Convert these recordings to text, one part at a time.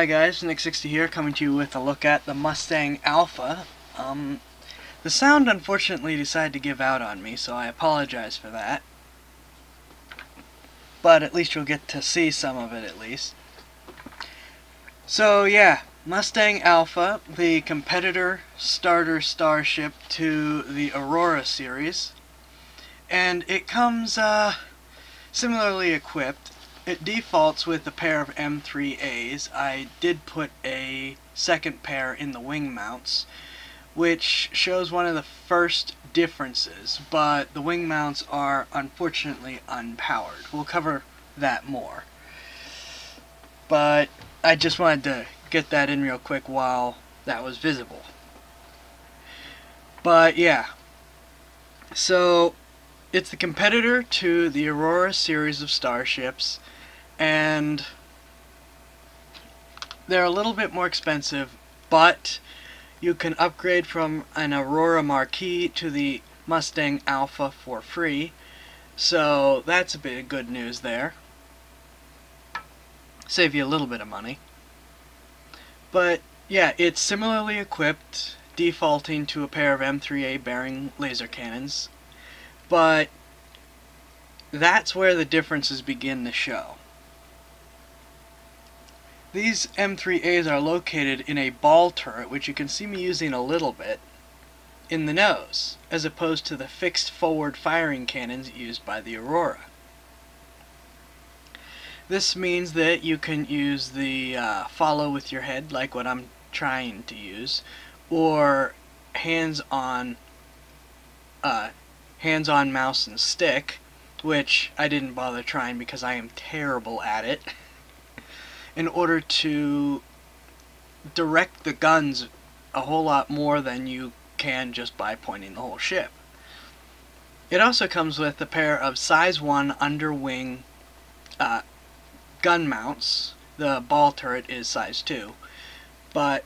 Hi guys, Nick60 here, coming to you with a look at the Mustang Alpha. The sound unfortunately decided to give out on me, so I apologize for that. But at least you'll get to see some of it at least. So yeah, Mustang Alpha, the competitor starter starship to the Aurora series. And it comes similarly equipped. It defaults with a pair of M3As. I did put a second pair in the wing mounts, which shows one of the first differences, but the wing mounts are unfortunately unpowered. We'll cover that more. But I just wanted to get that in real quick while that was visible. But yeah, so it's the competitor to the Aurora series of starships, and they're a little bit more expensive, but you can upgrade from an Aurora Marquis to the Mustang Alpha for free, so that's a bit of good news there. Save you a little bit of money. But yeah, it's similarly equipped, defaulting to a pair of M3A bearing laser cannons, but that's where the differences begin to show. These M3As are located in a ball turret, which you can see me using a little bit, in the nose, as opposed to the fixed forward firing cannons used by the Aurora. This means that you can use the follow with your head, like what I'm trying to use, or hands-on mouse and stick, which I didn't bother trying because I am terrible at it, in order to direct the guns a whole lot more than you can just by pointing the whole ship. It also comes with a pair of size 1 underwing gun mounts. The ball turret is size 2, but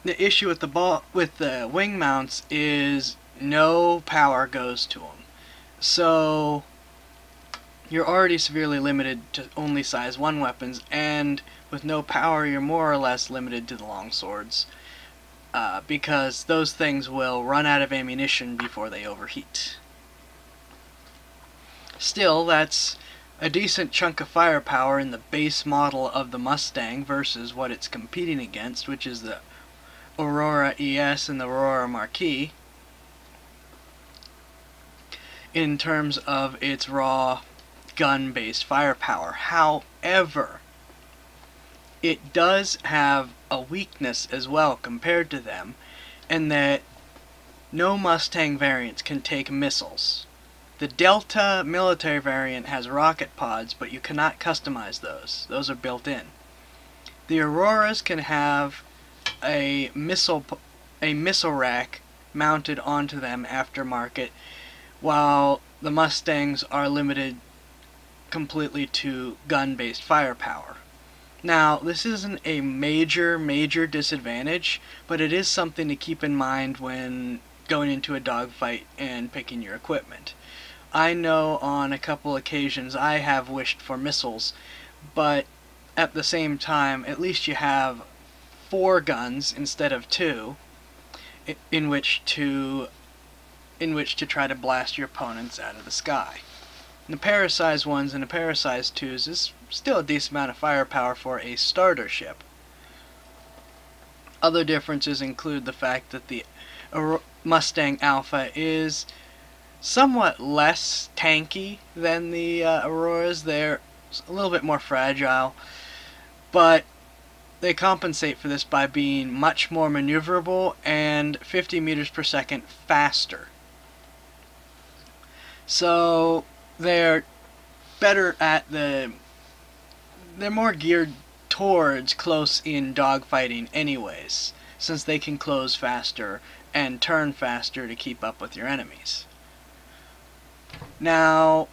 the issue with the wing mounts is no power goes to them. So you're already severely limited to only size 1 weapons, and with no power you're more or less limited to the long swords, because those things will run out of ammunition before they overheat. Still, that's a decent chunk of firepower in the base model of the Mustang versus what it's competing against, which is the Aurora ES and the Aurora Marquis, in terms of its raw gun-based firepower. However, it does have a weakness as well compared to them, in that no Mustang variants can take missiles. The Delta military variant has rocket pods, but you cannot customize those. Those are built in. The Auroras can have a missile rack mounted onto them aftermarket, while the Mustangs are limited completely to gun-based firepower. Now, this isn't a major disadvantage, but it is something to keep in mind when going into a dogfight and picking your equipment. I know on a couple occasions I have wished for missiles, but at the same time, at least you have 4 guns instead of 2 in which to try to blast your opponents out of the sky. And a pair of size 1s and a pair of size 2s is still a decent amount of firepower for a starter ship. Other differences include the fact that the Mustang Alpha is somewhat less tanky than the Auroras. They're a little bit more fragile, but they compensate for this by being much more maneuverable and 50 meters per second faster. So they're better at they're more geared towards close-in dogfighting anyways, since they can close faster and turn faster to keep up with your enemies. Now,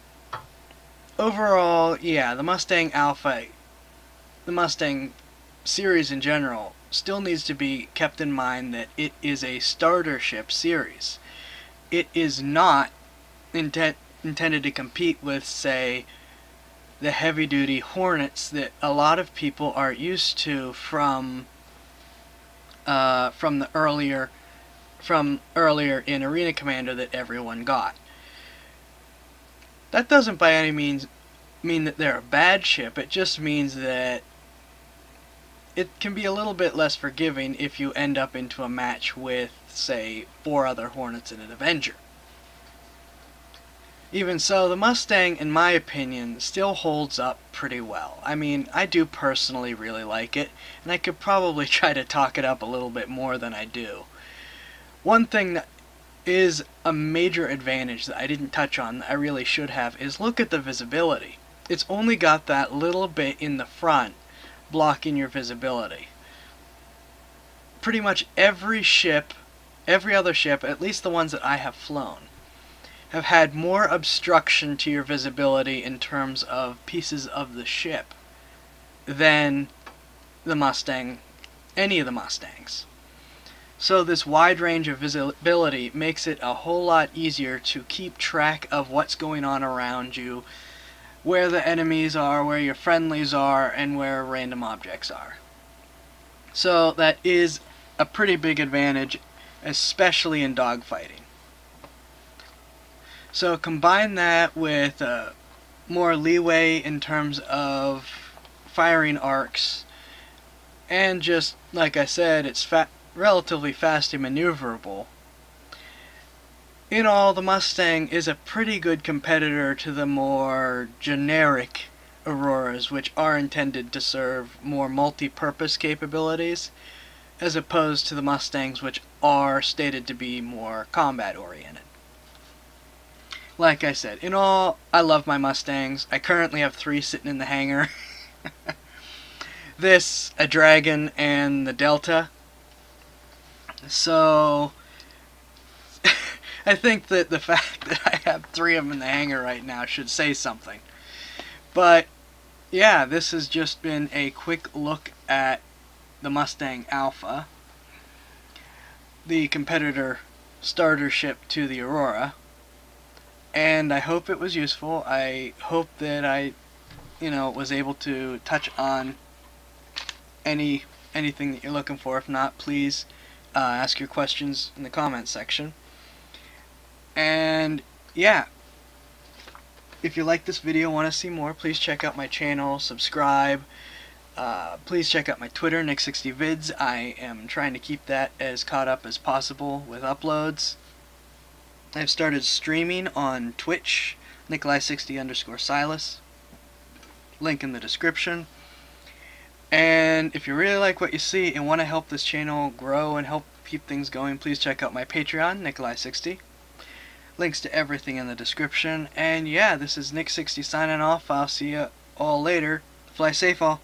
overall, yeah, the Mustang Alpha, the Mustang series in general, still needs to be kept in mind that it is a starter ship series. It is not intended to compete with, say, the heavy-duty Hornets that a lot of people are used to from earlier in Arena Commander that everyone got. That doesn't by any means mean that they're a bad ship. It just means that it can be a little bit less forgiving if you end up into a match with, say, 4 other Hornets and an Avenger. Even so, the Mustang, in my opinion, still holds up pretty well. I mean, I do personally really like it, and I could probably try to talk it up a little bit more than I do. One thing that is a major advantage that I didn't touch on that I really should have is look at the visibility. It's only got that little bit in the front blocking your visibility. Pretty much every ship, every other ship, at least the ones that I have flown, have had more obstruction to your visibility in terms of pieces of the ship than the Mustang, any of the Mustangs. So this wide range of visibility makes it a whole lot easier to keep track of what's going on around you, where the enemies are, where your friendlies are, and where random objects are. So that is a pretty big advantage, especially in dogfighting. So combine that with more leeway in terms of firing arcs, and just, like I said, it's relatively fast and maneuverable. In all, the Mustang is a pretty good competitor to the more generic Auroras, which are intended to serve more multi-purpose capabilities, as opposed to the Mustangs, which are stated to be more combat-oriented. Like I said, in all, I love my Mustangs. I currently have 3 sitting in the hangar. This, a Dragon, and the Delta. So I think that the fact that I have 3 of them in the hangar right now should say something. But yeah, this has just been a quick look at the Mustang Alpha, the competitor starter ship to the Aurora, and I hope it was useful. I hope that I, was able to touch on anything that you're looking for. If not, please ask your questions in the comments section. And yeah, if you like this video and want to see more, please check out my channel, subscribe. Please check out my Twitter, Nick60vids. I am trying to keep that as caught up as possible with uploads. I've started streaming on Twitch, Nikolai60_Silas. Link in the description. And if you really like what you see and want to help this channel grow and help keep things going, please check out my Patreon, Nikolai60. Links to everything in the description. And yeah, this is Nick60 signing off. I'll see you all later. Fly safe, all.